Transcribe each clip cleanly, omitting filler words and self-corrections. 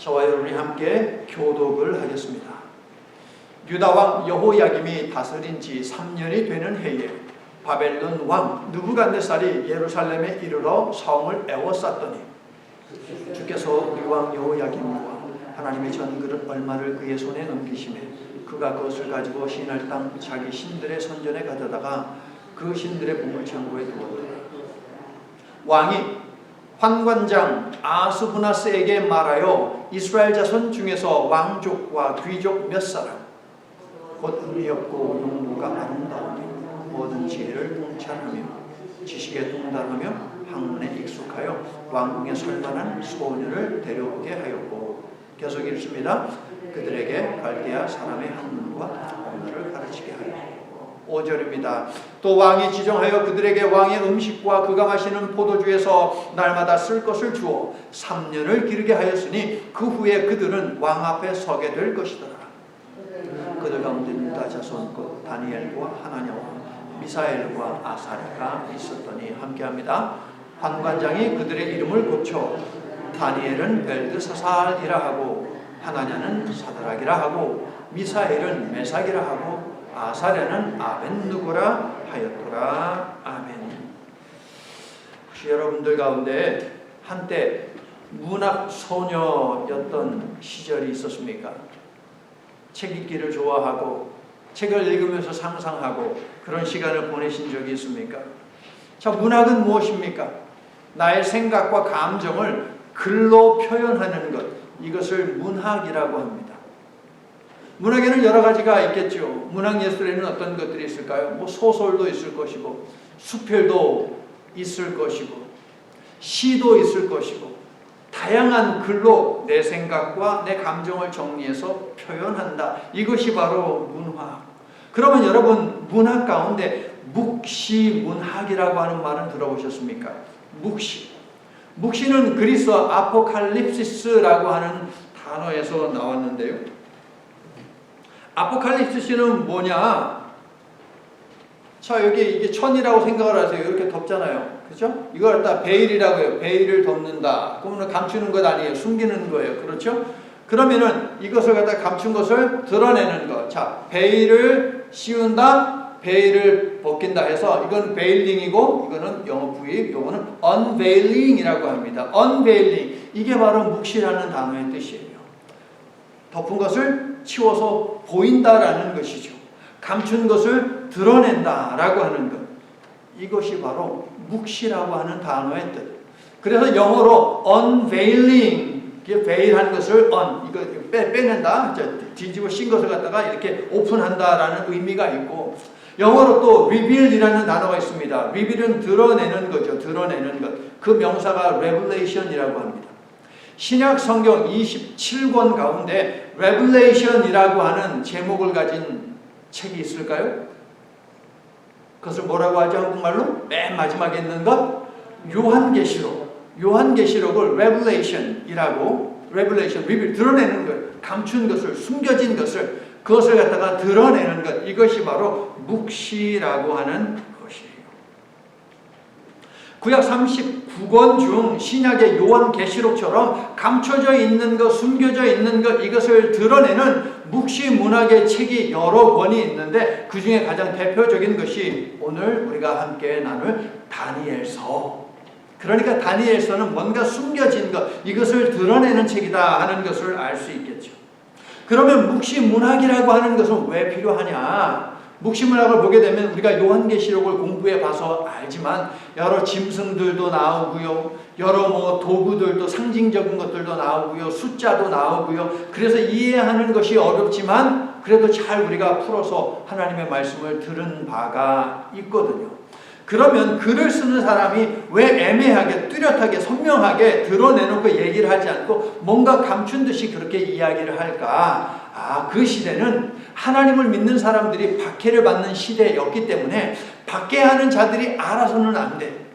저와 여러분이 함께 교독을 하겠습니다. 유다 왕 여호야김이 다스린 지 3년이 되는 해에 바벨론 왕 느부갓네살이 예루살렘에 이르러 성을 에워쌌더니 주께서 우리 왕 여호야김과 하나님의 전그릇 얼마를 그의 손에 넘기시매 그가 그것을 가지고 신할 땅 자기 신들의 선전에 가져다가 그 신들의 보물창고에 두었더라. 왕이 환관장 아스부나스에게 말하여 이스라엘 자손 중에서 왕족과 귀족 몇 사람 곧 의리 없고 용모가 아름다우니 모든 지혜를 통찰하며 지식에 통달하며 학문에 익숙하여 왕궁에 설만한 소녀를 데려오게 하였고, 계속 읽습니다. 그들에게 갈대아 사람의 학문과 언어를 가르치게 하였고. 5절입니다. 또 왕이 지정하여 그들에게 왕의 음식과 그가 마시는 포도주에서 날마다 쓸 것을 주어 3년을 기르게 하였으니 그 후에 그들은 왕 앞에 서게 될 것이더라. 그들 가운데 유다 자손 곧 다니엘과 하나냐와 미사엘과 아사랴가 있었더니, 함께합니다. 환관장이 그들의 이름을 고쳐 다니엘은 벨드사살이라 하고 하나냐는 사드락이라 하고 미사엘은 메삭이라 하고 아사랴는 아벤누고라 하였더라. 아멘. 혹시 여러분들 가운데 한때 문학 소녀였던 시절이 있었습니까? 책 읽기를 좋아하고 책을 읽으면서 상상하고 그런 시간을 보내신 적이 있습니까? 자, 문학은 무엇입니까? 나의 생각과 감정을 글로 표현하는 것, 이것을 문학이라고 합니다. 문학에는 여러 가지가 있겠죠. 문학 예술에는 어떤 것들이 있을까요? 뭐 소설도 있을 것이고 수필도 있을 것이고 시도 있을 것이고 다양한 글로 내 생각과 내 감정을 정리해서 표현한다. 이것이 바로 문학. 그러면 여러분, 문학 가운데 묵시문학이라고 하는 말은 들어보셨습니까? 묵시. 묵시는 그리스어 아포칼립시스라고 하는 단어에서 나왔는데요. 아포칼립시스는 뭐냐? 자, 여기 이게 천이라고 생각을 하세요. 이렇게 덮잖아요. 그렇죠? 이걸 갖다 베일이라고 해요. 베일을 덮는다. 그러면 감추는 것 아니에요. 숨기는 거예요. 그렇죠? 그러면은 이것을 갖다 감춘 것을 드러내는 것. 자, 베일을 씌운다, 베일을 벗긴다 해서 이건 베일링이고 이거는 영어 부위, 이거는 unveiling이라고 합니다. unveiling. 이게 바로 묵시라는 단어의 뜻이에요. 덮은 것을 치워서 보인다라는 것이죠. 감춘 것을 드러낸다라고 하는 것. 이것이 바로 묵시라고 하는 단어의 뜻. 그래서 영어로 unveiling, veil한 것을 이거 빼낸다, 뒤집어 씌운 것을 갖다가 이렇게 오픈한다라는 의미가 있고, 영어로 또 reveal이라는 단어가 있습니다. reveal은 드러내는 거죠. 드러내는 것. 그 명사가 revelation이라고 합니다. 신약 성경 27권 가운데 revelation이라고 하는 제목을 가진 책이 있을까요? 그것을 뭐라고 하죠? 한국말로? 맨 마지막에 있는 것? 요한계시록. 요한계시록을 revelation이라고, reveal, 드러내는 것, 감춘 것을, 숨겨진 것을, 그것을 갖다가 드러내는 것, 이것이 바로 묵시라고 하는 것이에요. 구약 39권 중 신약의 요한계시록처럼 감춰져 있는 것, 숨겨져 있는 것, 이것을 드러내는 묵시 문학의 책이 여러 권이 있는데 그 중에 가장 대표적인 것이 오늘 우리가 함께 나눌 다니엘서. 그러니까 다니엘서는 뭔가 숨겨진 것, 이것을 드러내는 책이다 하는 것을 알 수 있겠죠. 그러면 묵시문학이라고 하는 것은 왜 필요하냐? 묵시문학을 보게 되면 우리가 요한계시록을 공부해 봐서 알지만 여러 짐승들도 나오고요, 여러 도구들도, 상징적인 것들도 나오고요, 숫자도 나오고요. 그래서 이해하는 것이 어렵지만 그래도 잘 우리가 풀어서 하나님의 말씀을 들은 바가 있거든요. 그러면 글을 쓰는 사람이 왜 애매하게, 뚜렷하게, 선명하게 드러내놓고 얘기를 하지 않고 뭔가 감춘 듯이 그렇게 이야기를 할까? 그 시대는 하나님을 믿는 사람들이 박해를 받는 시대였기 때문에 박해하는 자들이 알아서는 안 돼.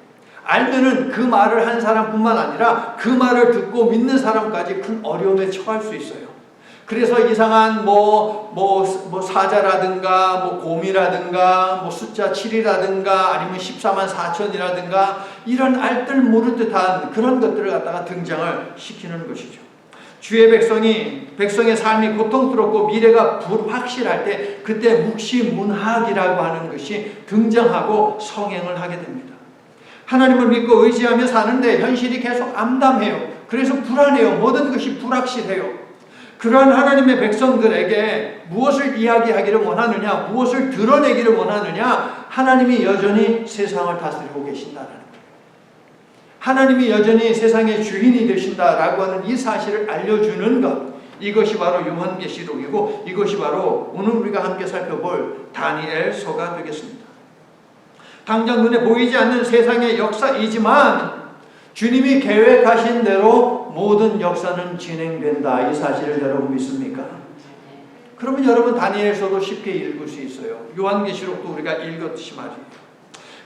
알면은 그 말을 한 사람뿐만 아니라 그 말을 듣고 믿는 사람까지 큰 어려움에 처할 수 있어요. 그래서 이상한 사자라든가 곰이라든가 숫자 7이라든가 아니면 14만 4천이라든가 이런 알뜰 모를 듯한 그런 것들을 갖다가 등장을 시키는 것이죠. 주의 백성의 삶이 고통스럽고 미래가 불확실할 때 그때 묵시문학이라고 하는 것이 등장하고 성행을 하게 됩니다. 하나님을 믿고 의지하며 사는데 현실이 계속 암담해요. 그래서 불안해요. 모든 것이 불확실해요. 그러한 하나님의 백성들에게 무엇을 이야기하기를 원하느냐, 무엇을 드러내기를 원하느냐, 하나님이 여전히 세상을 다스리고 계신다는 거예요. 하나님이 여전히 세상의 주인이 되신다라고 하는 이 사실을 알려주는 것, 이것이 바로 요한계시록이고 이것이 바로 오늘 우리가 함께 살펴볼 다니엘서가 되겠습니다. 당장 눈에 보이지 않는 세상의 역사이지만 주님이 계획하신 대로 모든 역사는 진행된다. 이 사실을 여러분 믿습니까? 그러면 여러분 다니엘서도 쉽게 읽을 수 있어요. 요한계시록도 우리가 읽었듯이 말이에요.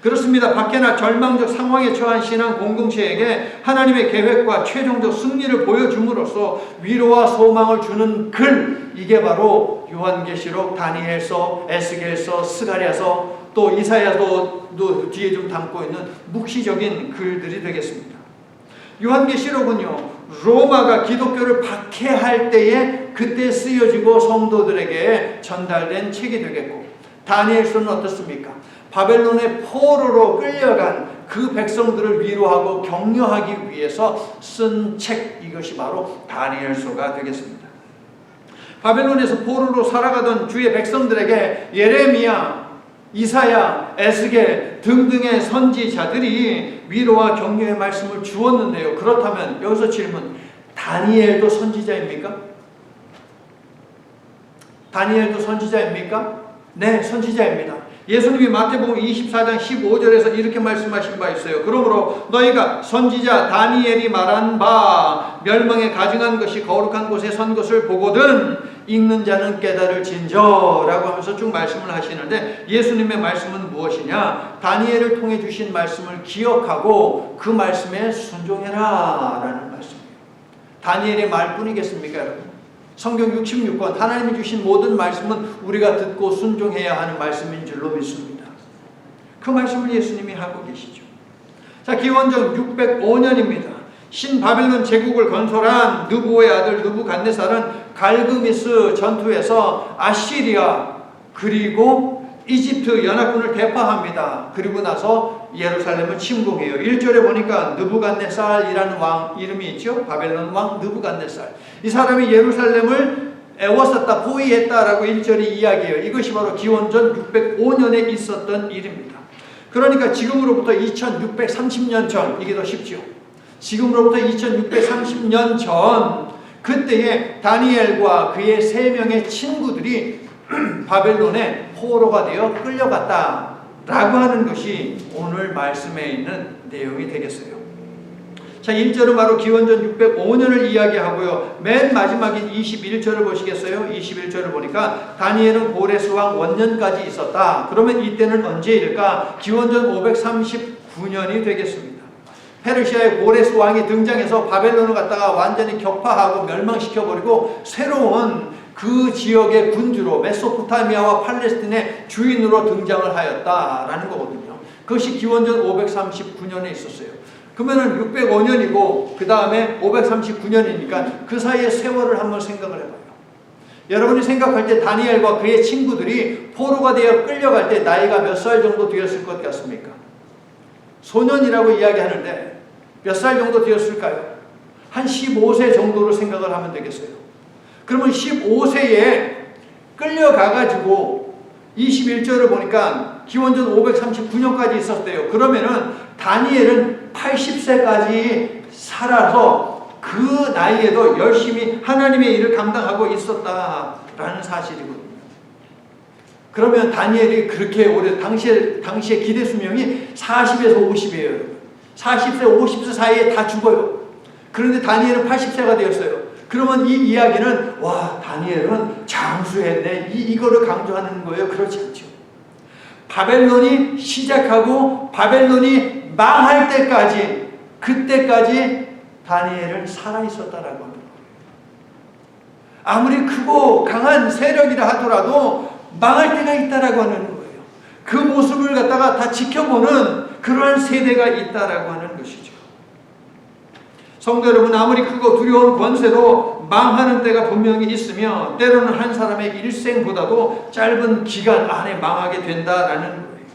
그렇습니다. 밖에나 절망적 상황에 처한 신앙 공동체에게 하나님의 계획과 최종적 승리를 보여줌으로써 위로와 소망을 주는 글, 이게 바로 요한계시록, 다니엘서, 에스겔서, 스가랴서, 또 이사야도 뒤에 좀 담고 있는 묵시적인 글들이 되겠습니다. 요한계시록은요, 로마가 기독교를 박해할 때에 그때 쓰여지고 성도들에게 전달된 책이 되겠고, 다니엘서는 어떻습니까? 바벨론의 포로로 끌려간 그 백성들을 위로하고 격려하기 위해서 쓴 책, 이것이 바로 다니엘서가 되겠습니다. 바벨론에서 포로로 살아가던 주의 백성들에게 예레미야, 이사야, 에스겔 등등의 선지자들이 위로와 격려의 말씀을 주었는데요. 그렇다면 여기서 질문, 다니엘도 선지자입니까? 다니엘도 선지자입니까? 네, 선지자입니다. 예수님이 마태복음 24장 15절에서 이렇게 말씀하신 바 있어요. 그러므로 너희가 선지자 다니엘이 말한 바 멸망에 가증한 것이 거룩한 곳에 선 것을 보거든 읽는 자는 깨달을진저 라고 하면서 쭉 말씀을 하시는데, 예수님의 말씀은 무엇이냐? 다니엘을 통해 주신 말씀을 기억하고 그 말씀에 순종해라 라는 말씀이에요. 다니엘의 말뿐이겠습니까 여러분? 성경 66권 하나님이 주신 모든 말씀은 우리가 듣고 순종해야 하는 말씀인 줄로 믿습니다. 그 말씀을 예수님이 하고 계시죠. 자, 기원전 605년입니다. 신바벨론 제국을 건설한 느부의 아들 느부갓네살은 갈그미스 전투에서 아시리아 그리고 이집트 연합군을 대파합니다. 그리고 나서 예루살렘을 침공해요. 1절에 보니까 느부갓네살이라는 왕 이름이 있죠. 바벨론 왕 느부갓네살. 이 사람이 예루살렘을 애워쌌다, 포위했다라고 1절이 이야기해요. 이것이 바로 기원전 605년에 있었던 일입니다. 그러니까 지금으로부터 2630년 전, 이게 더 쉽죠. 지금으로부터 2630년 전, 그때에 다니엘과 그의 3명의 친구들이 바벨론에 포로가 되어 끌려갔다 라고 하는 것이 오늘 말씀에 있는 내용이 되겠어요. 자, 1절은 바로 기원전 605년을 이야기하고요. 맨 마지막인 21절을 보시겠어요? 21절을 보니까 다니엘은 고레스 왕 원년까지 있었다. 그러면 이때는 언제일까? 기원전 539년이 되겠습니다. 페르시아의 고레스 왕이 등장해서 바벨론을 갖다가 완전히 격파하고 멸망시켜버리고 새로운 그 지역의 군주로 메소포타미아와 팔레스틴의 주인으로 등장을 하였다라는 거거든요. 그것이 기원전 539년에 있었어요. 그러면은 605년이고 그 다음에 539년이니까 그 사이의 세월을 한번 생각을 해봐요. 여러분이 생각할 때 다니엘과 그의 친구들이 포로가 되어 끌려갈 때 나이가 몇 살 정도 되었을 것 같습니까? 소년이라고 이야기하는데 몇 살 정도 되었을까요? 한 15세 정도로 생각을 하면 되겠어요. 그러면 15세에 끌려가가지고 21절을 보니까 기원전 539년까지 있었대요. 그러면은 다니엘은 80세까지 살아서 그 나이에도 열심히 하나님의 일을 감당하고 있었다라는 사실이거든요. 그러면 다니엘이 그렇게 오래, 당시에 기대 수명이 40에서 50이에요. 40세, 50세 사이에 다 죽어요. 그런데 다니엘은 80세가 되었어요. 그러면 이 이야기는 와, 다니엘은 장수했네, 이거를 강조하는 거예요? 그렇지 않죠. 바벨론이 시작하고 바벨론이 망할 때까지, 그때까지 다니엘은 살아있었다라고 합니다. 아무리 크고 강한 세력이라 하더라도 망할 때가 있다라고 하는 거예요. 그 모습을 갖다가 다 지켜보는 그러한 세대가 있다라고 하는 것이죠. 성도 여러분, 아무리 크고 두려운 권세도 망하는 때가 분명히 있으며 때로는 한 사람의 일생보다도 짧은 기간 안에 망하게 된다라는 거예요.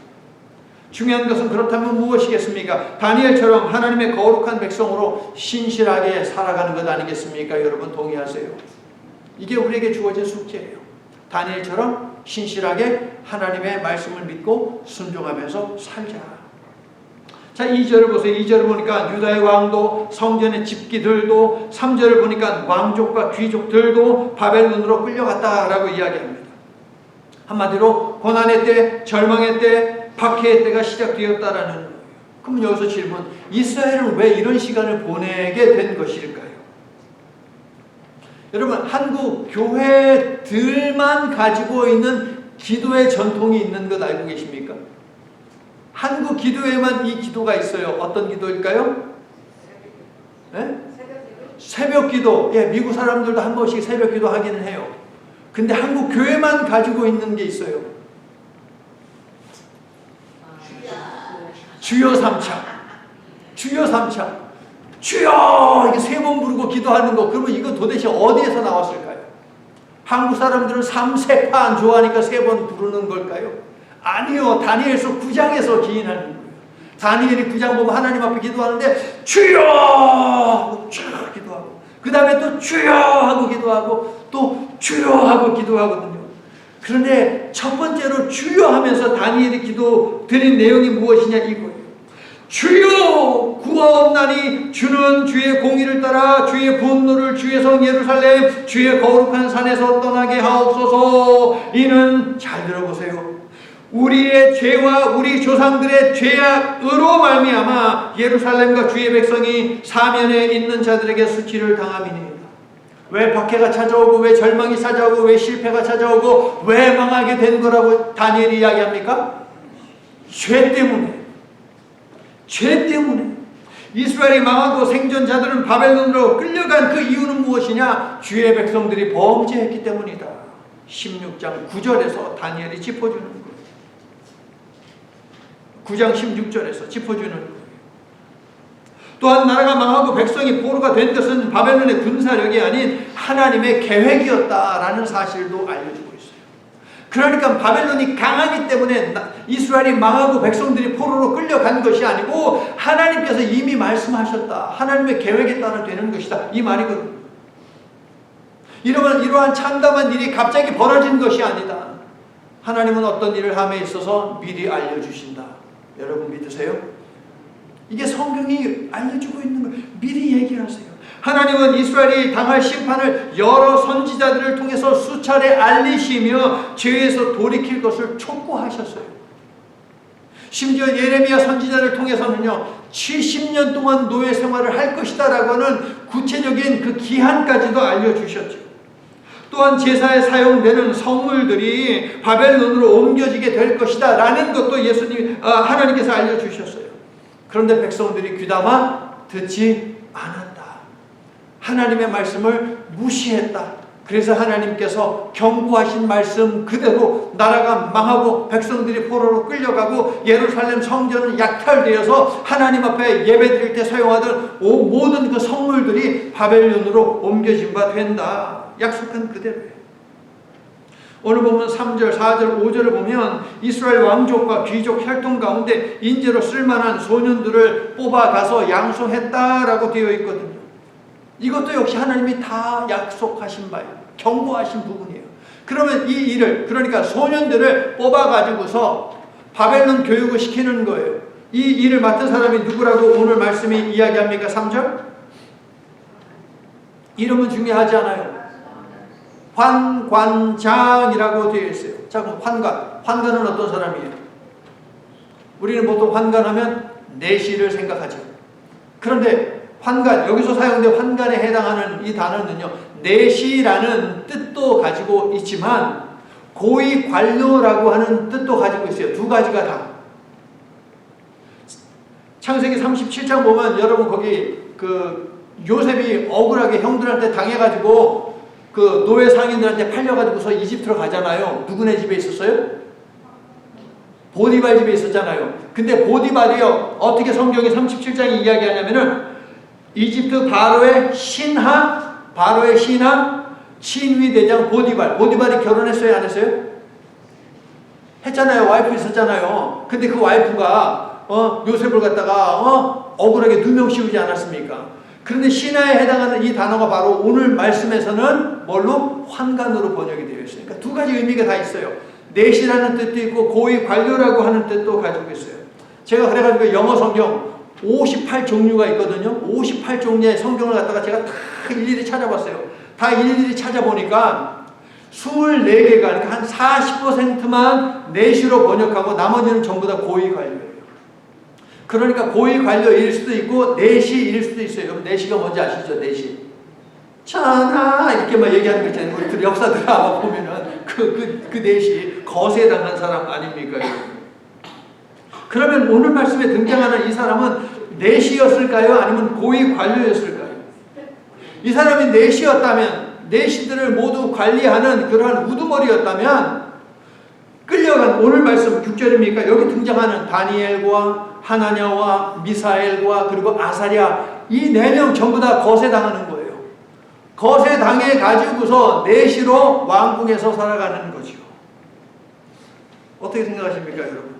중요한 것은 그렇다면 무엇이겠습니까? 다니엘처럼 하나님의 거룩한 백성으로 신실하게 살아가는 것 아니겠습니까? 여러분 동의하세요? 이게 우리에게 주어진 숙제예요. 다니엘처럼 신실하게 하나님의 말씀을 믿고 순종하면서 살자. 자, 2절을 보세요. 2절을 보니까 유다의 왕도 성전의 집기들도, 3절을 보니까 왕족과 귀족들도 바벨론으로 끌려갔다라고 이야기합니다. 한마디로 고난의 때, 절망의 때, 박해의 때가 시작되었다라는 거예요. 그럼 여기서 질문, 이스라엘은 왜 이런 시간을 보내게 된 것일까요? 여러분, 한국 교회들만 가지고 있는 기도의 전통이 있는 것 알고 계십니까? 한국 기도에만 이 기도가 있어요. 어떤 기도일까요? 네? 새벽 기도. 예, 미국 사람들도 한 번씩 새벽 기도 하기는 해요. 근데 한국 교회만 가지고 있는 게 있어요. 주여 삼창. 주여 삼창. 주여! 이게 세 번 부르고 기도하는 거. 그러면 이거 도대체 어디에서 나왔을까요? 한국 사람들은 3세판 좋아하니까 세 번 부르는 걸까요? 아니요. 다니엘서 9장에서 기인하는 거예요. 다니엘이 9장 보면 하나님 앞에 기도하는데 주여! 하고 쫙 기도하고 그 다음에 또 주여! 하고 기도하고 또 주여! 하고 기도하거든요. 그런데 첫 번째로 주여 하면서 다니엘이 기도 드린 내용이 무엇이냐 이거예요. 주여 구하옵나니 주는 주의 공의를 따라 주의 분노를 주의 성 예루살렘 주의 거룩한 산에서 떠나게 하옵소서. 이는 잘 들어보세요. 우리의 죄와 우리 조상들의 죄악으로 말미암아 예루살렘과 주의 백성이 사면에 있는 자들에게 수치를 당함이니. 왜 박해가 찾아오고 왜 절망이 찾아오고 왜 실패가 찾아오고 왜 망하게 된 거라고 다니엘이 이야기합니까? 죄 때문에. 죄 때문에. 이스라엘이 망하고 생존자들은 바벨론으로 끌려간 그 이유는 무엇이냐? 주의 백성들이 범죄했기 때문이다. 16장 9절에서 다니엘이 짚어주는 거예요. 9장 16절에서 짚어주는 거예요. 또한 나라가 망하고 백성이 포로가 된 것은 바벨론의 군사력이 아닌 하나님의 계획이었다라는 사실도 알려주고 있어요. 그러니까 바벨론이 강하기 때문에 이스라엘이 망하고 백성들이 포로로 끌려간 것이 아니고 하나님께서 이미 말씀하셨다. 하나님의 계획에 따라 되는 것이다. 이 말이거든요. 이러한 참담한 일이 갑자기 벌어진 것이 아니다. 하나님은 어떤 일을 함에 있어서 미리 알려주신다. 여러분 믿으세요? 이게 성경이 알려주고 있는 거예요. 미리 얘기하세요. 하나님은 이스라엘이 당할 심판을 여러 선지자들을 통해서 수차례 알리시며 죄에서 돌이킬 것을 촉구하셨어요. 심지어 예레미야 선지자를 통해서는요 70년 동안 노예 생활을 할 것이다 라고 하는 구체적인 그 기한까지도 알려주셨죠. 또한 제사에 사용되는 성물들이 바벨론으로 옮겨지게 될 것이다 라는 것도 하나님께서 알려주셨어요. 그런데 백성들이 귀담아 듣지 않았다. 하나님의 말씀을 무시했다. 그래서 하나님께서 경고하신 말씀 그대로 나라가 망하고 백성들이 포로로 끌려가고 예루살렘 성전은 약탈되어서 하나님 앞에 예배드릴 때 사용하던 모든 그 성물들이 바벨론으로 옮겨진 바 된다. 약속한 그대로예요. 오늘 보면 3절, 4절, 5절을 보면 이스라엘 왕족과 귀족 혈통 가운데 인재로 쓸만한 소년들을 뽑아가서 양성했다라고 되어 있거든요. 이것도 역시 하나님이 다 약속하신 바예요. 경고하신 부분이에요. 그러면 이 일을, 그러니까 소년들을 뽑아가지고서 바벨론 교육을 시키는 거예요. 이 일을 맡은 사람이 누구라고 오늘 말씀이 이야기합니까? 3절? 이름은 중요하지 않아요. 환관장이라고 되어 있어요. 자, 그럼 환관은 어떤 사람이에요? 우리는 보통 환관하면 내시를 생각하죠. 그런데 환관, 여기서 사용된 환관에 해당하는 이 단어는요 내시라는 뜻도 가지고 있지만 고위 관료라고 하는 뜻도 가지고 있어요. 두 가지가 다. 창세기 37장 보면 여러분 거기 그 요셉이 억울하게 형들한테 당해가지고 그 노예 상인들한테 팔려가지고서 이집트로 가잖아요. 누구네 집에 있었어요? 보디발 집에 있었잖아요. 근데 보디발이요 어떻게 성경이 37장이 이야기하냐면은 이집트 바로의 신하 친위 대장 보디발이 결혼했어요, 안 했어요? 했잖아요. 와이프 있었잖아요. 근데 그 와이프가 요셉을 갖다가 억울하게 누명 씌우지 않았습니까? 그런데 신하에 해당하는 이 단어가 바로 오늘 말씀에서는 뭘로? 환관으로 번역이 되어 있어요. 그러니까 두 가지 의미가 다 있어요. 내시라는 뜻도 있고 고위 관료라고 하는 뜻도 가지고 있어요. 제가 그래가지고 영어 성경 58종류가 있거든요. 58종류의 성경을 갖다가 제가 다 일일이 찾아봤어요. 다 일일이 찾아보니까 24개가, 그러니까 한 40%만 내시로 번역하고 나머지는 전부 다 고위 관료예요. 그러니까 고위 관료일 수도 있고 내시일 수도 있어요. 여러분 내시가 뭔지 아시죠? 내시. 천하 이렇게 막 얘기하는 거 있잖아요. 우리 역사 드라마 보면은 그 내시 거세에 당한 사람 아닙니까? 그러면 오늘 말씀에 등장하는 이 사람은 내시였을까요? 아니면 고위 관료였을까요? 이 사람이 내시였다면, 내시들을 모두 관리하는 그러한 우두머리였다면 끌려간, 오늘 말씀 6절입니까? 여기 등장하는 다니엘과 하나냐와 미사엘과 그리고 아사랴, 이 4명 전부 다 거세당하는 거예요. 거세당해 가지고서 내시로 왕궁에서 살아가는 거죠. 어떻게 생각하십니까, 여러분?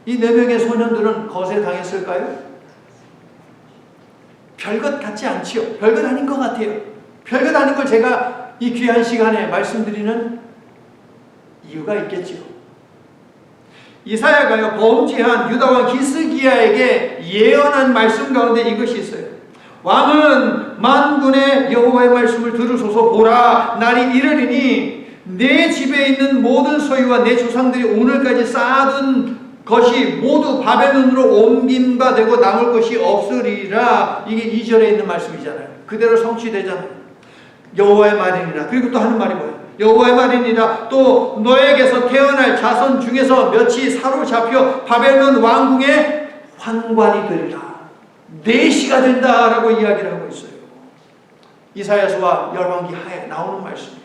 이 4명의 소년들은 거세당했을까요? 별것 같지 않지요. 별것 아닌 것 같아요. 별것 아닌 걸 제가 이 귀한 시간에 말씀드리는 이유가 있겠지요. 이사야가요, 범죄한 유다왕 히스기야에게 예언한 말씀 가운데 이것이 있어요. 왕은 만군의 여호와의 말씀을 들으소서. 보라, 날이 이르리니 내 집에 있는 모든 소유와 내 조상들이 오늘까지 쌓아둔 것이 모두 바벨론으로 옮김바 되고 남을 것이 없으리라. 이게 2절에 있는 말씀이잖아요. 그대로 성취되잖아요. 여호와의 말이니라. 그리고 또 하는 말이 뭐예요? 여호와의 말이니라. 또 너에게서 태어날 자손 중에서 몇이 사로잡혀 바벨론 왕궁의 환관이 되리라. 내시가 된다라고 이야기를 하고 있어요. 이사야서와 열왕기 하에 나오는 말씀이에요.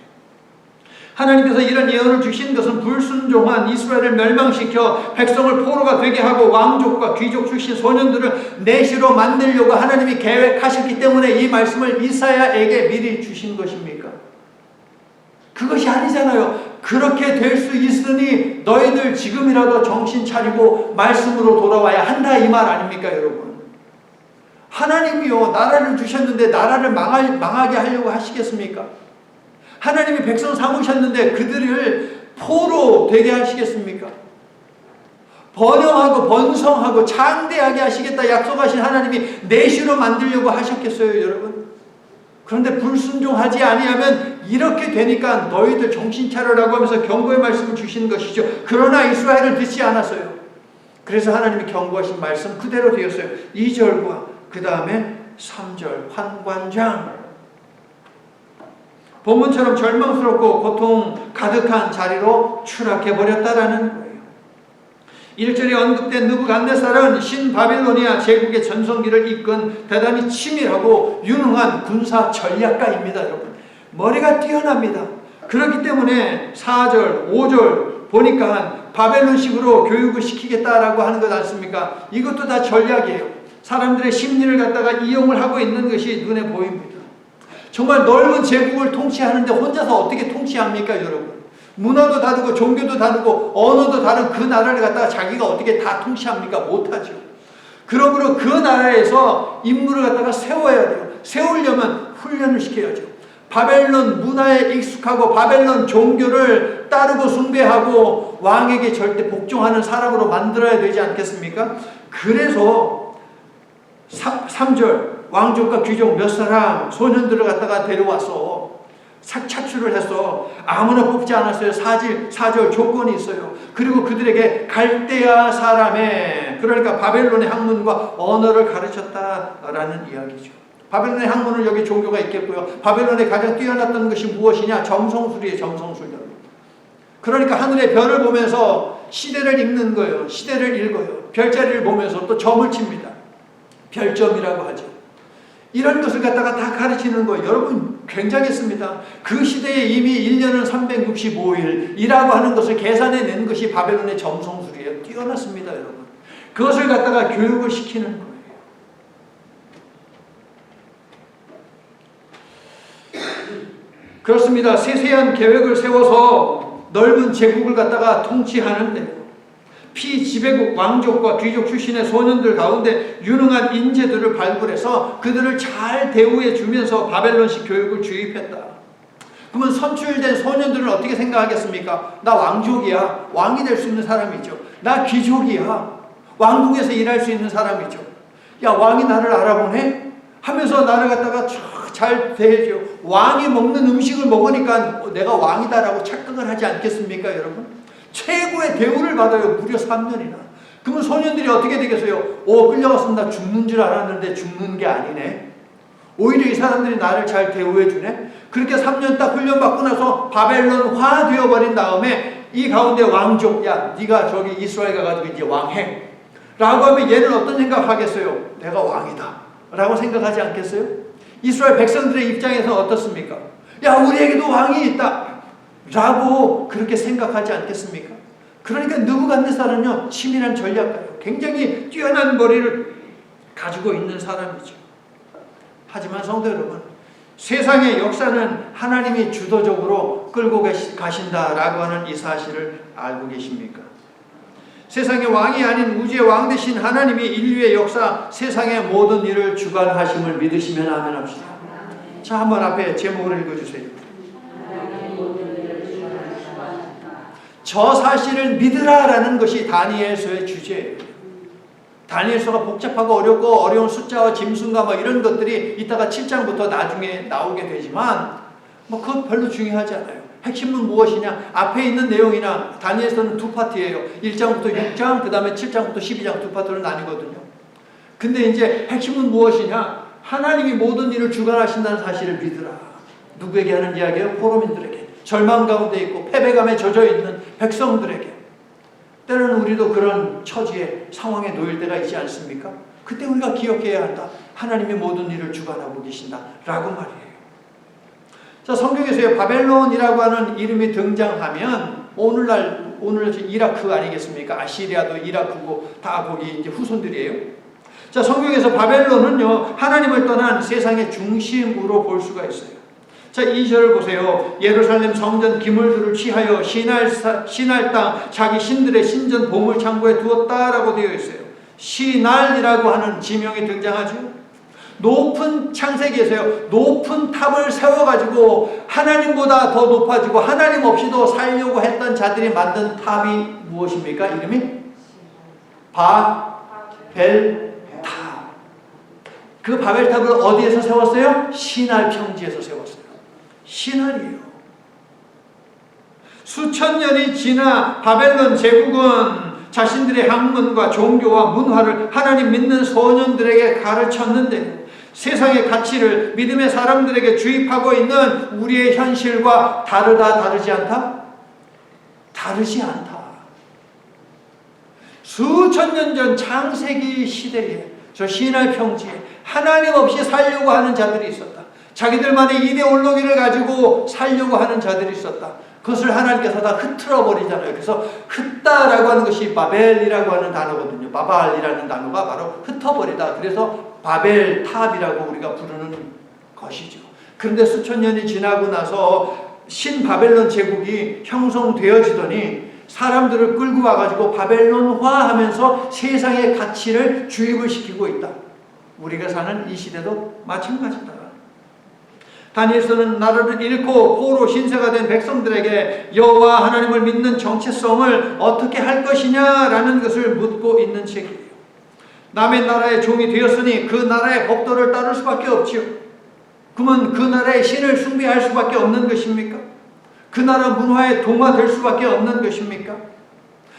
하나님께서 이런 예언을 주신 것은 불순종한 이스라엘을 멸망시켜 백성을 포로가 되게 하고 왕족과 귀족 출신 소년들을 내시로 만들려고 하나님이 계획하셨기 때문에 이 말씀을 이사야에게 미리 주신 것입니까? 그것이 아니잖아요. 그렇게 될 수 있으니 너희들 지금이라도 정신 차리고 말씀으로 돌아와야 한다, 이 말 아닙니까, 여러분? 하나님이요, 나라를 주셨는데 나라를 망하게 하려고 하시겠습니까? 하나님이 백성 삼으셨는데 그들을 포로 되게 하시겠습니까? 번영하고 번성하고 장대하게 하시겠다 약속하신 하나님이 내시로 만들려고 하셨겠어요, 여러분? 그런데 불순종하지 아니하면 이렇게 되니까 너희들 정신 차려라고 하면서 경고의 말씀을 주시는 것이죠. 그러나 이스라엘은 듣지 않았어요. 그래서 하나님이 경고하신 말씀 그대로 되었어요. 2절과 그 다음에 3절 환관장. 본문처럼 절망스럽고 고통 가득한 자리로 추락해버렸다라는 거예요. 1절에 언급된 느부갓네살은 신바빌로니아 제국의 전성기를 이끈 대단히 치밀하고 유능한 군사 전략가입니다, 여러분. 머리가 뛰어납니다. 그렇기 때문에 4절, 5절 보니까 바벨론식으로 교육을 시키겠다라고 하는 것 않습니까? 이것도 다 전략이에요. 사람들의 심리를 갖다가 이용을 하고 있는 것이 눈에 보입니다. 정말 넓은 제국을 통치하는데 혼자서 어떻게 통치합니까, 여러분? 문화도 다르고 종교도 다르고 언어도 다른 그 나라를 갖다가 자기가 어떻게 다 통치합니까? 못하죠. 그러므로 그 나라에서 인물을 갖다가 세워야 돼요. 세우려면 훈련을 시켜야죠. 바벨론 문화에 익숙하고 바벨론 종교를 따르고 숭배하고 왕에게 절대 복종하는 사람으로 만들어야 되지 않겠습니까? 그래서 3절 왕족과 귀족 몇 사람 소년들을 갖다가 데려와서 착출을 해서 아무나 뽑지 않았어요. 4절 조건이 있어요. 그리고 그들에게 갈대아 사람의, 그러니까 바벨론의 학문과 언어를 가르쳤다라는 이야기죠. 바벨론의 학문은 여기 종교가 있겠고요. 바벨론에 가장 뛰어났던 것이 무엇이냐? 점성술이에요. 점성술. 그러니까 하늘의 별을 보면서 시대를 읽는 거예요. 시대를 읽어요. 별자리를 보면서 또 점을 칩니다. 별점이라고 하죠. 이런 것을 갖다가 다 가르치는 거예요. 여러분 굉장했습니다. 그 시대에 이미 1년은 365일이라고 하는 것을 계산해낸 것이 바벨론의 점성술이에요. 뛰어났습니다, 여러분. 그것을 갖다가 교육을 시키는 거예요. 그렇습니다. 세세한 계획을 세워서 넓은 제국을 갖다가 통치하는데 피지배국 왕족과 귀족 출신의 소년들 가운데 유능한 인재들을 발굴해서 그들을 잘 대우해 주면서 바벨론식 교육을 주입했다. 그러면 선출된 소년들은 어떻게 생각하겠습니까? 나 왕족이야. 왕이 될 수 있는 사람이죠. 나 귀족이야. 왕궁에서 일할 수 있는 사람이죠. 야, 왕이 나를 알아보네? 하면서 나를 갖다가 잘 대해줘. 왕이 먹는 음식을 먹으니까 내가 왕이다라고 착각을 하지 않겠습니까, 여러분? 최고의 대우를 받아요. 무려 3년이나. 그러면 소년들이 어떻게 되겠어요? 끌려가서 나 죽는 줄 알았는데 죽는 게 아니네. 오히려 이 사람들이 나를 잘 대우해 주네. 그렇게 3년 딱 훈련받고 나서 바벨론화 되어버린 다음에 이 가운데 왕족, 야, 네가 저기 이스라엘 가가지고 이제 왕해 라고 하면 얘는 어떤 생각하겠어요? 내가 왕이다 라고 생각하지 않겠어요? 이스라엘 백성들의 입장에서 어떻습니까? 야, 우리에게도 왕이 있다 라고 그렇게 생각하지 않겠습니까? 그러니까 느부갓네살은요, 치밀한 전략가예요. 굉장히 뛰어난 머리를 가지고 있는 사람이죠. 하지만 성도 여러분, 세상의 역사는 하나님이 주도적으로 끌고 가신다라고 하는 이 사실을 알고 계십니까? 세상의 왕이 아닌 우주의 왕 되신 하나님이 인류의 역사, 세상의 모든 일을 주관하심을 믿으시면 아멘 합시다. 자, 한번 앞에 제목을 읽어주세요. 저 사실을 믿으라라는 것이 다니엘서의 주제예요. 다니엘서가 복잡하고 어렵고 어려운 숫자와 짐승과 이런 것들이 이따가 7장부터 나중에 나오게 되지만 그거 별로 중요하지 않아요. 핵심은 무엇이냐? 앞에 있는 내용이나 다니엘서는 두 파트예요. 1장부터 6장, 그 다음에 7장부터 12장 두 파트로 나뉘거든요. 근데 이제 핵심은 무엇이냐? 하나님이 모든 일을 주관하신다는 사실을 믿으라. 누구에게 하는 이야기예요? 포로민들에게. 절망 가운데 있고 패배감에 젖어있는 백성들에게. 때로는 우리도 그런 처지에 상황에 놓일 때가 있지 않습니까? 그때 우리가 기억해야 한다. 하나님이 모든 일을 주관하고 계신다 라고 말이에요. 자, 성경에서요, 바벨론이라고 하는 이름이 등장하면 오늘 이라크 아니겠습니까? 아시리아도 이라크고 다 거기 이제 후손들이에요. 자, 성경에서 바벨론은요, 하나님을 떠난 세상의 중심으로 볼 수가 있어요. 자, 2절을 보세요. 예루살렘 성전 기물들을 취하여 신할 땅 자기 신들의 신전 보물 창고에 두었다라고 되어 있어요. 신할이라고 하는 지명이 등장하죠. 높은 창세기에서요, 높은 탑을 세워가지고 하나님보다 더 높아지고 하나님 없이도 살려고 했던 자들이 만든 탑이 무엇입니까? 이름이? 바벨탑. 그 바벨탑을 어디에서 세웠어요? 신할 평지에서 세웠어요. 신할이에요. 수천 년이 지나 바벨론 제국은 자신들의 학문과 종교와 문화를 하나님 믿는 소년들에게 가르쳤는데 세상의 가치를 믿음의 사람들에게 주입하고 있는 우리의 현실과 다르지 않다? 다르지 않다. 수천 년 전 창세기 시대에 저 신할 평지에 하나님 없이 살려고 하는 자들이 있었다. 자기들만의 이데올로기를 가지고 살려고 하는 자들이 있었다. 그것을 하나님께서 다 흐트러 버리잖아요. 그래서 흩다라고 하는 것이 바벨이라고 하는 단어거든요. 바발이라는 단어가 바로 흩어버리다. 그래서 바벨탑이라고 우리가 부르는 것이죠. 그런데 수천 년이 지나고 나서 신바벨론 제국이 형성되어지더니 사람들을 끌고 와가지고 바벨론화 하면서 세상의 가치를 주입을 시키고 있다. 우리가 사는 이 시대도 마찬가지다. 다니엘서는 나라를 잃고 포로 신세가 된 백성들에게 여호와 하나님을 믿는 정체성을 어떻게 할 것이냐라는 것을 묻고 있는 책이에요. 남의 나라의 종이 되었으니 그 나라의 법도를 따를 수밖에 없지요. 그러면 그 나라의 신을 숭배할 수밖에 없는 것입니까? 그 나라 문화에 동화될 수밖에 없는 것입니까?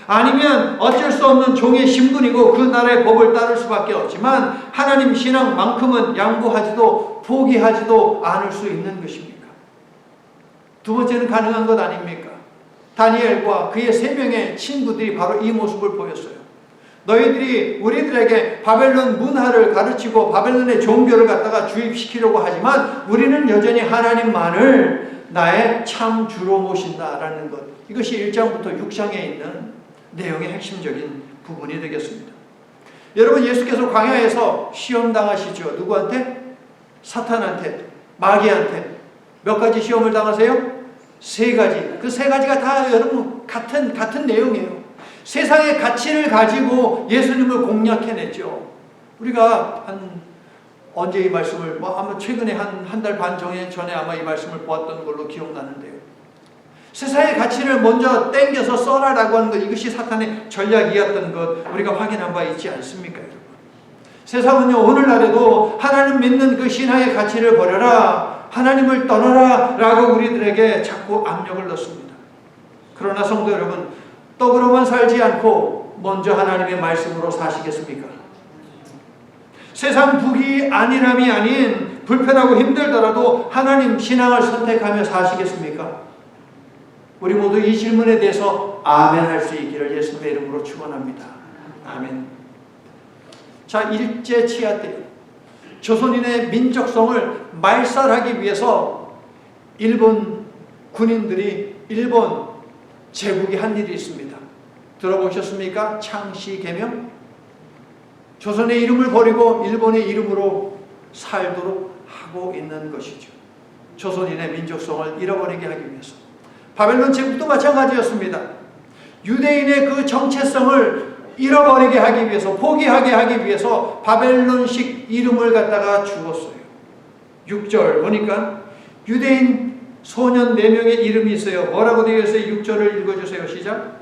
아니면 어쩔 수 없는 종의 신분이고 그 나라의 법을 따를 수밖에 없지만 하나님 신앙만큼은 양보하지도 포기하지도 않을 수 있는 것입니까? 두 번째는 가능한 것 아닙니까? 다니엘과 그의 3명의 친구들이 바로 이 모습을 보였어요. 너희들이 우리들에게 바벨론 문화를 가르치고 바벨론의 종교를 갖다가 주입시키려고 하지만 우리는 여전히 하나님만을 나의 참 주로 모신다라는 것. 이것이 1장부터 6장에 있는 내용의 핵심적인 부분이 되겠습니다. 여러분, 예수께서 광야에서 시험 당하시죠. 누구한테? 사탄한테, 마귀한테. 몇 가지 시험을 당하세요? 3가지. 그 3가지가 다 여러분 같은 내용이에요. 세상의 가치를 가지고 예수님을 공략해냈죠. 우리가 언제 이 말씀을 아마 최근에 한 달 반 전에 아마 이 말씀을 보았던 걸로 기억나는데요. 세상의 가치를 먼저 땡겨서 써라라고 하는 것, 이것이 사탄의 전략이었던 것 우리가 확인한 바 있지 않습니까, 여러분? 세상은요, 오늘날에도 하나님 믿는 그 신앙의 가치를 버려라, 하나님을 떠나라 라고 우리들에게 자꾸 압력을 넣습니다. 그러나 성도 여러분, 떡으로만 살지 않고 먼저 하나님의 말씀으로 사시겠습니까? 세상 북이 안일함이 아닌 불편하고 힘들더라도 하나님 신앙을 선택하며 사시겠습니까? 우리 모두 이 질문에 대해서 아멘 할 수 있기를 예수님의 이름으로 축원합니다. 아멘. 자, 일제 치하 때 조선인의 민족성을 말살하기 위해서 일본 군인들이 일본 제국이 한 일이 있습니다. 들어보셨습니까? 창씨개명? 조선의 이름을 버리고 일본의 이름으로 살도록 하고 있는 것이죠. 조선인의 민족성을 잃어버리게 하기 위해서. 바벨론 제국도 마찬가지였습니다. 유대인의 그 정체성을 잃어버리게 하기 위해서, 포기하게 하기 위해서 바벨론식 이름을 갖다가 주었어요. 6절 보니까 유대인 소년 4명의 이름이 있어요. 뭐라고 되어 있어요? 6절을 읽어주세요. 시작.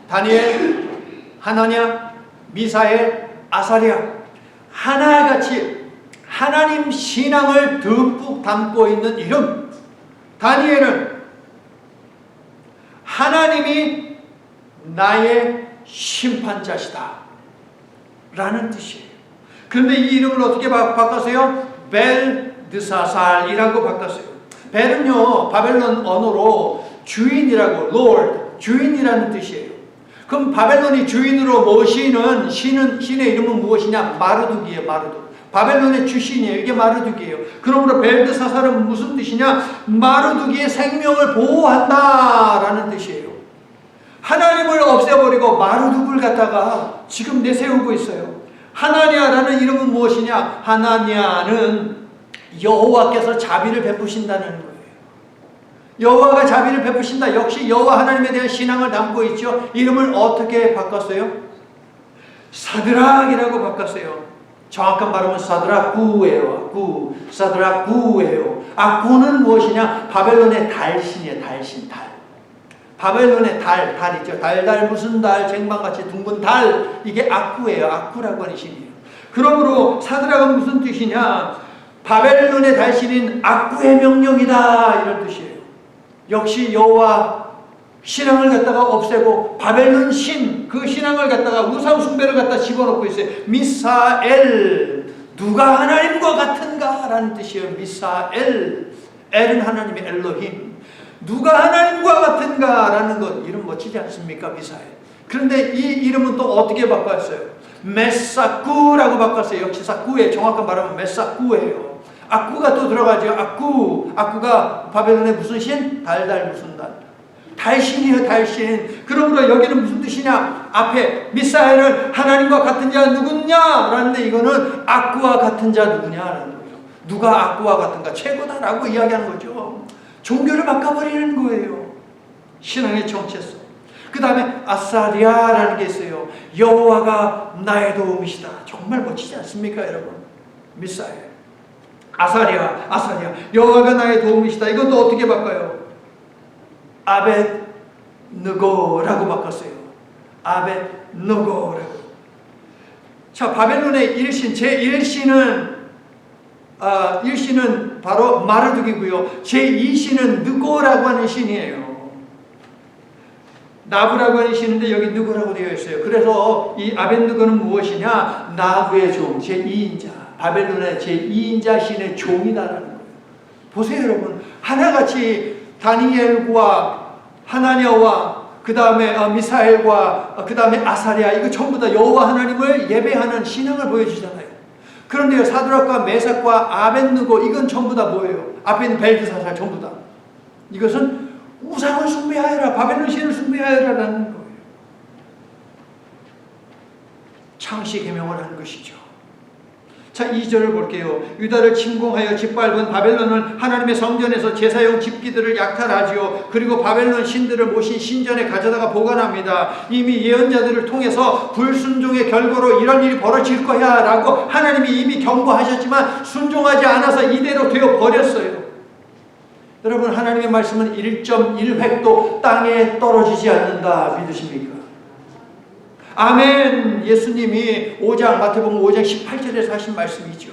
다니엘, 하나냐, 미사엘, 아사랴. 하나같이 하나님 신앙을 듬뿍 담고 있는 이름. 다니엘은 하나님이 나의 심판자시다 라는 뜻이에요. 그런데 이 이름을 어떻게 바꿨어요? 벨드사살이라고 바꿨어요. 벨은요, 바벨론 언어로 주인이라고, Lord, 주인이라는 뜻이에요. 그럼 바벨론이 주인으로 모시는 신의 이름은 무엇이냐? 마르둑이에요. 마르둑. 바벨론의 주신이에요. 이게 마르둑이에요. 그러므로 벨드사살은 무슨 뜻이냐? 마르둑이의 생명을 보호한다라는 뜻이에요. 하나님을 없애버리고 마르둑을 갖다가 지금 내세우고 있어요. 하나냐라는 이름은 무엇이냐? 하나냐는 여호와께서 자비를 베푸신다는 거예요. 여호와가 자비를 베푸신다. 역시 여호와 하나님에 대한 신앙을 담고 있죠. 이름을 어떻게 바꿨어요? 사드락이라고 바꿨어요. 정확한 발음은 사드락구예요. 아구. 사드락구예요. 아구는 무엇이냐? 바벨론의 달신이에요. 달신, 달. 바벨론의 달 있죠. 달 무슨 달, 쟁반같이 둥근 달. 이게 아구예요. 아구라고 하는 신이에요. 그러므로 사드락은 무슨 뜻이냐? 바벨론의 달신인 아구의 명령이다 이런 뜻이에요. 역시 여호와 신앙을 갖다가 없애고 바벨론 신, 그 신앙을 갖다가 우상 숭배를 갖다 집어넣고 있어요. 미사엘, 누가 하나님과 같은가 라는 뜻이에요. 미사엘, 엘은 하나님의 엘로힘, 누가 하나님과 같은가 라는 것, 이름 멋지지 않습니까? 미사엘. 그런데 이 이름은 또 어떻게 바꿨어요? 메사꾸라고 바꿨어요. 역시 사꾸의 정확한 발음은 메사꾸예요. 아꾸가 또 들어가죠. 아꾸가 바벨론의 무슨 신? 달달 무슨 달? 달신이에요. 달신. 그러므로 여기는 무슨 뜻이냐? 앞에 미사엘은 하나님과 같은 자 누구냐? 라는데 이거는 아꾸와 같은 자 누구냐라는 거예요. 누가 아꾸와 같은가? 최고다라고 이야기하는 거죠. 종교를 바꿔버리는 거예요. 신앙의 정체성. 그 다음에 아사리아라는 게 있어요. 여호와가 나의 도움이시다. 정말 멋지지 않습니까, 여러분? 미사엘. 아사리아. 여호와가 나의 도움이시다. 이것도 어떻게 바꿔요? 아벳느고라고 바꿨어요. 아벳느고라고. 자, 바벨론의 일신, 제1신은 일신은 바로 마르둑이고요. 제2신은 느고라고 하는 신이에요. 나부라고 하는 신인데 여기 느고라고 되어 있어요. 그래서 이 아벳느고는 무엇이냐? 나부의 종, 제2인자. 바벨론의 제2인자 신의 종이다라는 거예요. 보세요, 여러분. 하나같이 다니엘과 하나냐와 그 다음에 미사엘과 그 다음에 아사랴, 이거 전부 다 여호와 하나님을 예배하는 신앙을 보여주잖아요. 그런데요, 사드락과 메삭과 아벳느고, 이건 전부 다 뭐예요? 앞에 있는 벨드사살 전부 다. 이것은 우상을 숭배하여라, 바벨론 신을 숭배하여라라는 거예요. 창시 계명을 한 것이죠. 자, 2절을 볼게요. 유다를 침공하여 짓밟은 바벨론은 하나님의 성전에서 제사용 집기들을 약탈하지요. 그리고 바벨론 신들을 모신 신전에 가져다가 보관합니다. 이미 예언자들을 통해서 불순종의 결과로 이런 일이 벌어질 거야 라고 하나님이 이미 경고하셨지만 순종하지 않아서 이대로 되어 버렸어요. 여러분, 하나님의 말씀은 1.1획도 땅에 떨어지지 않는다. 믿으십니까? 아멘. 예수님이 마태복음 5장 18절에서 하신 말씀이죠.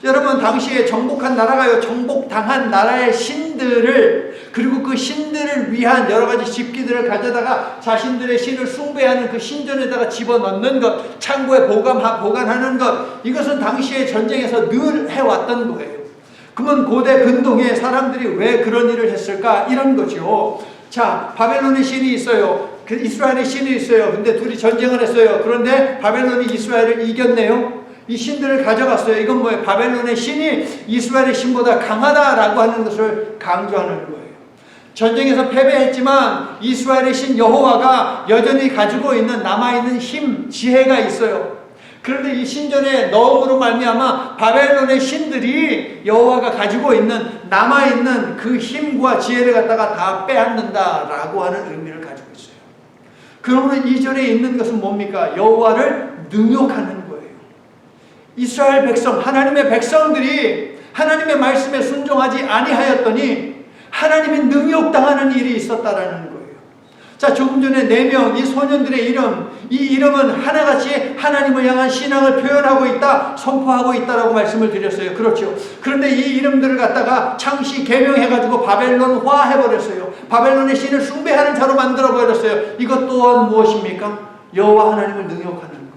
여러분, 당시에 정복한 나라가요, 정복당한 나라의 신들을, 그리고 그 신들을 위한 여러 가지 집기들을 가져다가 자신들의 신을 숭배하는 그 신전에다가 집어넣는 것, 창고에 보관하는 것, 이것은 당시의 전쟁에서 늘 해왔던 거예요. 그러면 고대 근동에 사람들이 왜 그런 일을 했을까? 이런 거죠. 자, 바벨론의 신이 있어요. 이스라엘의 신이 있어요. 근데 둘이 전쟁을 했어요. 그런데 바벨론이 이스라엘을 이겼네요. 이 신들을 가져갔어요. 이건 뭐예요? 바벨론의 신이 이스라엘의 신보다 강하다라고 하는 것을 강조하는 거예요. 전쟁에서 패배했지만 이스라엘의 신 여호와가 여전히 가지고 있는 남아있는 힘, 지혜가 있어요. 그런데 이 신전에 넣음으로 말미암아 바벨론의 신들이 여호와가 가지고 있는 남아있는 그 힘과 지혜를 갖다가 다 빼앗는다라고 하는 의미를 가지고 있어요. 그러면 2절에 있는 것은 뭡니까? 여호와를 능욕하는 거예요. 이스라엘 백성, 하나님의 백성들이 하나님의 말씀에 순종하지 아니하였더니 하나님이 능욕당하는 일이 있었다라는 거예요. 자, 조금 전에 4명, 이 소년들의 이 이름은 하나같이 하나님을 향한 신앙을 표현하고 있다, 선포하고 있다라고 말씀을 드렸어요. 그렇죠. 그런데 이 이름들을 갖다가 창시 개명해가지고 바벨론화 해버렸어요. 바벨론의 신을 숭배하는 자로 만들어버렸어요. 이것 또한 무엇입니까? 여호와 하나님을 능욕하는 거예요.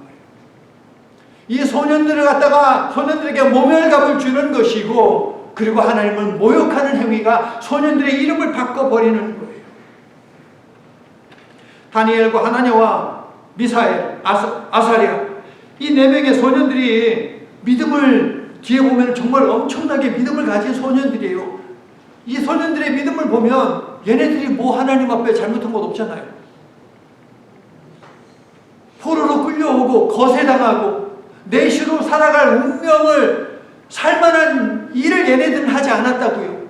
이 소년들을 갖다가 소년들에게 모멸감을 주는 것이고, 그리고 하나님을 모욕하는 행위가 소년들의 이름을 바꿔버리는 거예요. 다니엘과 하나냐와 미사엘, 아사랴, 이 4명의 소년들이 믿음을, 뒤에 보면 정말 엄청나게 믿음을 가진 소년들이에요. 이 소년들의 믿음을 보면 얘네들이 뭐 하나님 앞에 잘못한 것 없잖아요. 포로로 끌려오고 거세당하고 내시로 살아갈 운명을 살만한 일을 얘네들은 하지 않았다고요.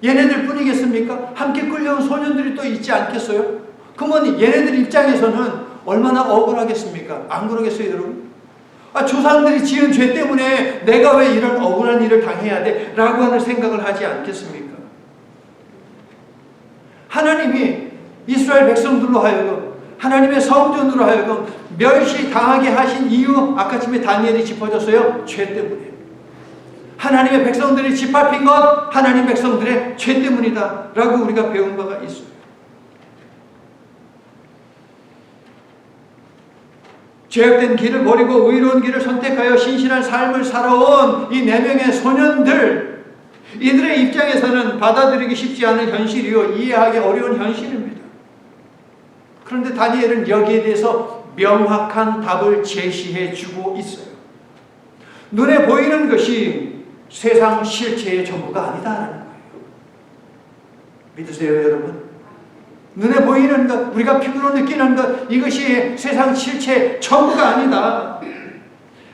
얘네들 뿐이겠습니까? 함께 끌려온 소년들이 또 있지 않겠어요? 그러면 얘네들 입장에서는 얼마나 억울하겠습니까? 안 그러겠어요, 여러분? 조상들이 지은 죄 때문에 내가 왜 이런 억울한 일을 당해야 돼? 라고 하는 생각을 하지 않겠습니까? 하나님이 이스라엘 백성들로 하여금, 하나님의 성전으로 하여금 멸시당하게 하신 이유, 아까 전에 다니엘이 짚어줬어요. 죄 때문에. 하나님의 백성들이 짓밟힌 것, 하나님 백성들의 죄 때문이다 라고 우리가 배운 바가 있어요. 죄악된 길을 버리고 의로운 길을 선택하여 신실한 삶을 살아온 이 4명의 소년들, 이들의 입장에서는 받아들이기 쉽지 않은 현실이요, 이해하기 어려운 현실입니다. 그런데 다니엘은 여기에 대해서 명확한 답을 제시해 주고 있어요. 눈에 보이는 것이 세상 실체의 전부가 아니다라는 거예요. 믿으세요, 여러분? 눈에 보이는 것, 우리가 피부로 느끼는 것, 이것이 세상 실체 전부가 아니다.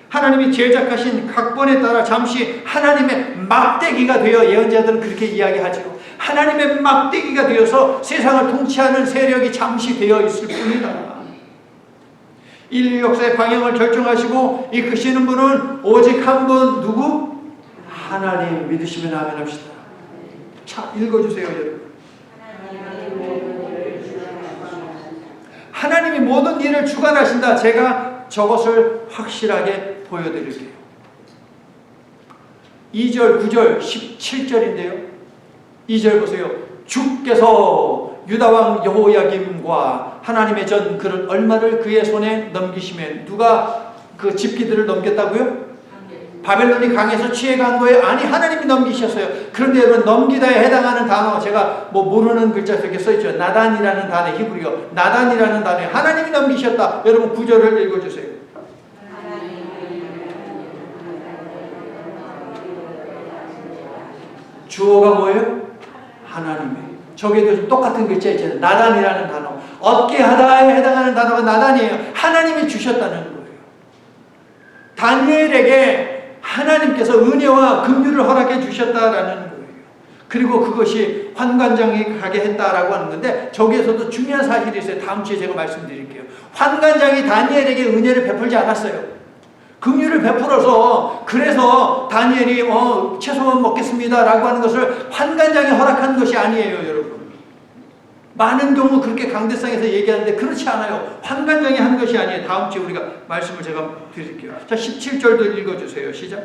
하나님이 제작하신 각본에 따라 잠시 하나님의 막대기가 되어, 예언자들은 그렇게 이야기하죠. 하나님의 막대기가 되어서 세상을 통치하는 세력이 잠시 되어 있을 뿐이다. 인류 역사의 방향을 결정하시고 이끄시는 분은 오직 한 분, 누구? 하나님. 믿으시면 아멘 합시다. 자, 읽어주세요, 여러분. 하나님이 모든 일을 주관하신다. 제가 저것을 확실하게 보여드릴게요. 2절, 9절, 17절인데요. 2절 보세요. 주께서 유다왕 여호야김과 하나님의 전 그릇 얼마를 그의 손에 넘기시면, 누가 그 집기들을 넘겼다고요? 바벨론이 강해서 취해간 거예요? 아니, 하나님이 넘기셨어요. 그런데 여러분, 넘기다에 해당하는 단어, 제가 뭐 모르는 글자 속에 써있죠. 나단이라는 단어, 히브리어 나단이라는 단어에 하나님이 넘기셨다. 여러분 9절을 읽어주세요. 주어가 뭐예요? 하나님의. 저기도 똑같은 글자 있잖아요. 나단이라는 단어, 얻게 하다에 해당하는 단어가 나단이에요. 하나님이 주셨다는 거예요. 다니엘에게 하나님께서 은혜와 긍휼을 허락해 주셨다라는 거예요. 그리고 그것이 환관장에 가게 했다라고 하는 건데, 저기에서도 중요한 사실이 있어요. 다음 주에 제가 말씀드릴게요. 환관장이 다니엘에게 은혜를 베풀지 않았어요. 긍휼을 베풀어서 그래서 다니엘이 채소만 먹겠습니다라고 하는 것을 환관장이 허락한 것이 아니에요, 여러분. 많은 경우 그렇게 강대상에서 얘기하는데 그렇지 않아요. 환관장이 한 것이 아니에요. 다음 주에 우리가 말씀을 제가 드릴게요. 자, 17절도 읽어주세요. 시작.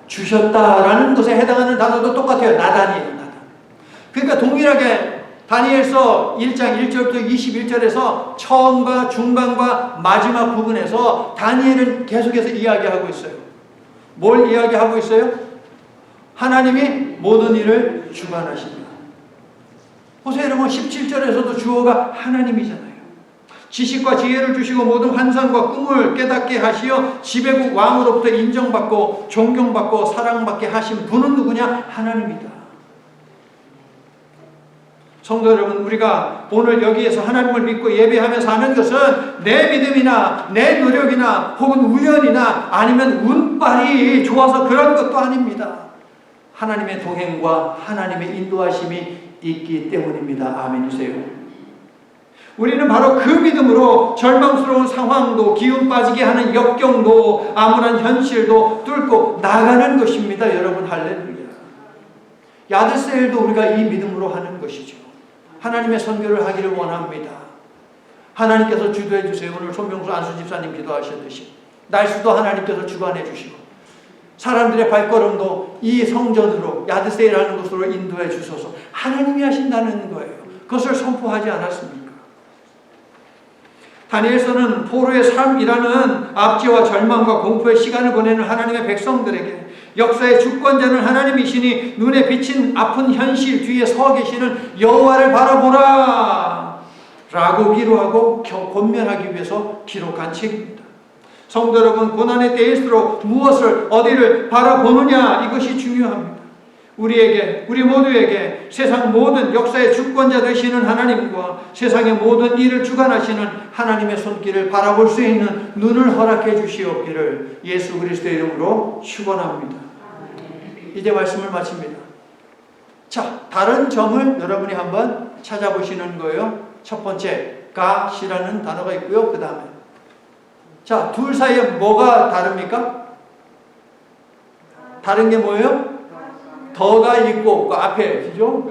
주셨다라는 것에 해당하는 단어도 똑같아요. 나단이에요. 나단. 그러니까 동일하게 다니엘서 1장 1절부터 21절에서 처음과 중간과 마지막 부분에서 다니엘은 계속해서 이야기하고 있어요. 뭘 이야기하고 있어요? 하나님이 모든 일을 주관하신다. 보세요, 여러분. 17절에서도 주어가 하나님이잖아요. 지식과 지혜를 주시고 모든 환상과 꿈을 깨닫게 하시어 지배국 왕으로부터 인정받고 존경받고 사랑받게 하신 분은 누구냐? 하나님이다. 성도 여러분, 우리가 오늘 여기에서 하나님을 믿고 예배하면서 하는 것은 내 믿음이나 내 노력이나 혹은 우연이나 아니면 운빨이 좋아서 그런 것도 아닙니다. 하나님의 동행과 하나님의 인도하심이 있기 때문입니다. 아멘이세요. 우리는 바로 그 믿음으로 절망스러운 상황도, 기운 빠지게 하는 역경도, 암울한 현실도 뚫고 나가는 것입니다. 여러분, 할렐루야. 야드세일도 우리가 이 믿음으로 하는 것이죠. 하나님의 선교를 하기를 원합니다. 하나님께서 주도해 주세요. 오늘 손병수 안수 집사님 기도하셨듯이 날씨도 하나님께서 주관해 주시고 사람들의 발걸음도 이 성전으로, 야드세일하는 곳으로 인도해 주셔서 하나님이 하신다는 거예요. 그것을 선포하지 않았습니까? 다니엘서는 포로의 삶이라는 압제와 절망과 공포의 시간을 보내는 하나님의 백성들에게 역사의 주권자는 하나님이시니 눈에 비친 아픈 현실 뒤에 서 계시는 여호와를 바라보라 라고 기도하고 권면하기 위해서 기록한 책입니다. 성도 여러분, 고난의 때일수록 무엇을, 어디를 바라보느냐, 이것이 중요합니다. 우리에게, 우리 모두에게 세상 모든 역사의 주권자 되시는 하나님과 세상의 모든 일을 주관하시는 하나님의 손길을 바라볼 수 있는 눈을 허락해 주시옵기를 예수 그리스도의 이름으로 축원합니다. 이제 말씀을 마칩니다. 자, 다른 점을 여러분이 한번 찾아보시는 거예요. 첫 번째, 가시라는 단어가 있고요. 그 다음에, 자, 둘 사이에 뭐가 다릅니까? 다른 게 뭐예요? 더가 있고 그 앞에, 그죠?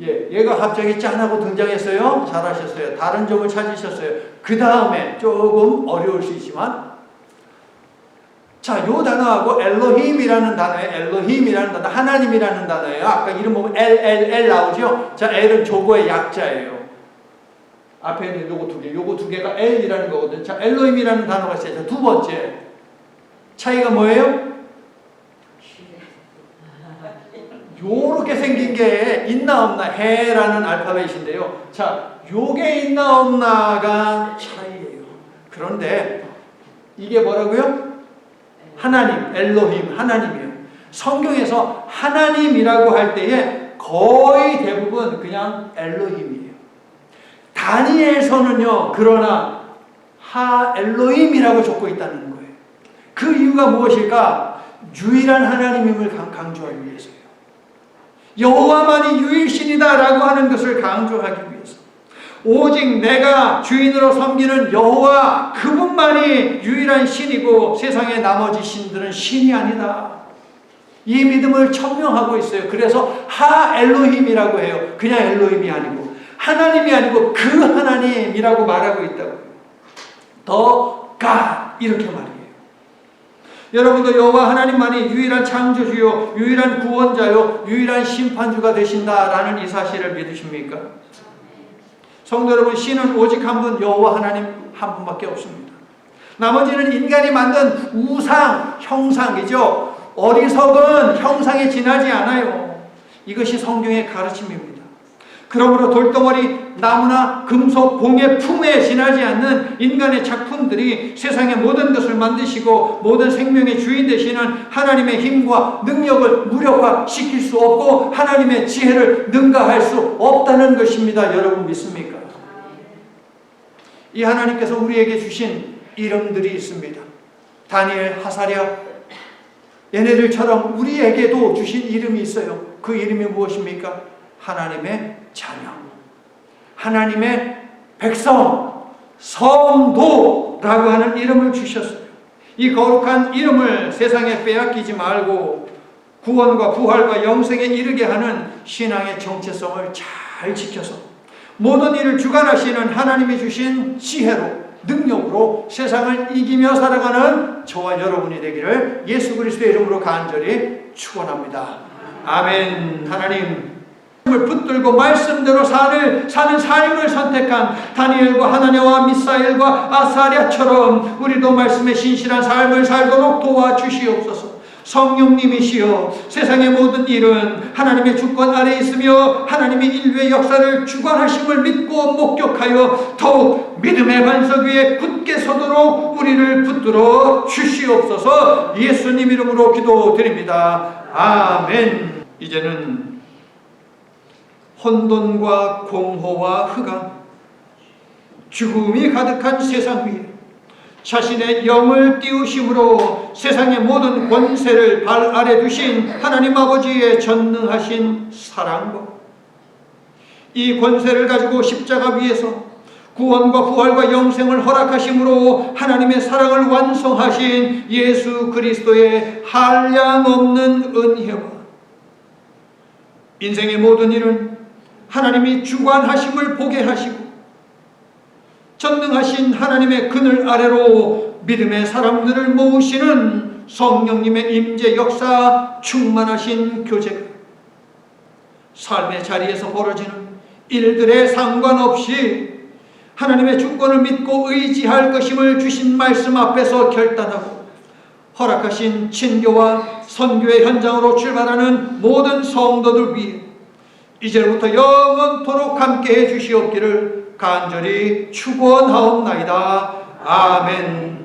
얘가 갑자기 짠하고 등장했어요. 잘하셨어요. 다른 점을 찾으셨어요. 그 다음에 조금 어려울 수 있지만, 자, 요 단어하고 엘로힘이라는 단어예요. 엘로힘이라는 단어, 하나님이라는 단어예요. 아까 이름 보면 L 나오죠? 자, L은 조고의 약자예요. 앞에 있는 요거 두 개, 요거 두 개가 L이라는 거거든요. 자, 엘로힘이라는 단어가 있어요. 자, 두 번째 차이가 뭐예요? 요렇게 생긴 게 있나 없나, 해라는 알파벳인데요. 자, 요게 있나 없나가 차이예요. 그런데 이게 뭐라고요? 하나님, 엘로힘, 하나님이에요. 성경에서 하나님이라고 할 때에 거의 대부분 그냥 엘로힘이에요. 다니엘서는요, 그러나 엘로힘이라고 적고 있다는 거예요. 그 이유가 무엇일까? 유일한 하나님임을 강조하기 위해서요. 여호와만이 유일신이다라고 하는 것을 강조하기 위해서, 오직 내가 주인으로 섬기는 여호와 그분만이 유일한 신이고 세상의 나머지 신들은 신이 아니다. 이 믿음을 천명하고 있어요. 그래서 엘로힘이라고 해요. 그냥 엘로힘이 아니고 하나님이 아니고 그 하나님이라고 말하고 있다고. 더 갓 이렇게 말해요. 여러분도 여호와 하나님만이 유일한 창조주요, 유일한 구원자요, 유일한 심판주가 되신다라는 이 사실을 믿으십니까? 성도 여러분, 신은 오직 한 분, 여호와 하나님 한 분밖에 없습니다. 나머지는 인간이 만든 우상, 형상이죠. 어리석은 형상에 지나지 않아요. 이것이 성경의 가르침입니다. 그러므로 돌덩어리, 나무나 금속, 봉의 품에 지나지 않는 인간의 작품들이 세상의 모든 것을 만드시고 모든 생명의 주인 되시는 하나님의 힘과 능력을 무력화시킬 수 없고 하나님의 지혜를 능가할 수 없다는 것입니다. 여러분 믿습니까? 이 하나님께서 우리에게 주신 이름들이 있습니다. 다니엘, 하사랴, 얘네들처럼 우리에게도 주신 이름이 있어요. 그 이름이 무엇입니까? 하나님의 자녀, 하나님의 백성, 성도라고 하는 이름을 주셨어요. 이 거룩한 이름을 세상에 빼앗기지 말고 구원과 부활과 영생에 이르게 하는 신앙의 정체성을 잘 지켜서 모든 일을 주관하시는 하나님이 주신 지혜로, 능력으로 세상을 이기며 살아가는 저와 여러분이 되기를 예수 그리스도의 이름으로 간절히 축원합니다. 아멘. 하나님, 붙들고 말씀대로 사는 삶을 선택한 다니엘과 하나냐와 미사엘과 아사랴처럼 우리도 말씀에 신실한 삶을 살도록 도와주시옵소서. 성령님이시여, 세상의 모든 일은 하나님의 주권 아래 있으며 하나님이 인류의 역사를 주관하심을 믿고 목격하여 더욱 믿음의 반석 위에 굳게 서도록 우리를 붙들어 주시옵소서. 예수님 이름으로 기도드립니다. 아멘. 이제는 혼돈과 공허와 흑암, 죽음이 가득한 세상 위에 자신의 영을 띄우심으로 세상의 모든 권세를 발 아래 두신 하나님 아버지의 전능하신 사랑과 이 권세를 가지고 십자가 위에서 구원과 부활과 영생을 허락하심으로 하나님의 사랑을 완성하신 예수 그리스도의 한량없는 은혜와 인생의 모든 일은 하나님이 주관하심을 보게 하시고 전능하신 하나님의 그늘 아래로 믿음의 사람들을 모으시는 성령님의 임재 역사 충만하신 교제가 삶의 자리에서 벌어지는 일들에 상관없이 하나님의 주권을 믿고 의지할 것임을 주신 말씀 앞에서 결단하고 허락하신 친교와 선교의 현장으로 출발하는 모든 성도들 위해 이제부터 영원토록 함께해 주시옵기를 간절히 축원하옵나이다. 아멘.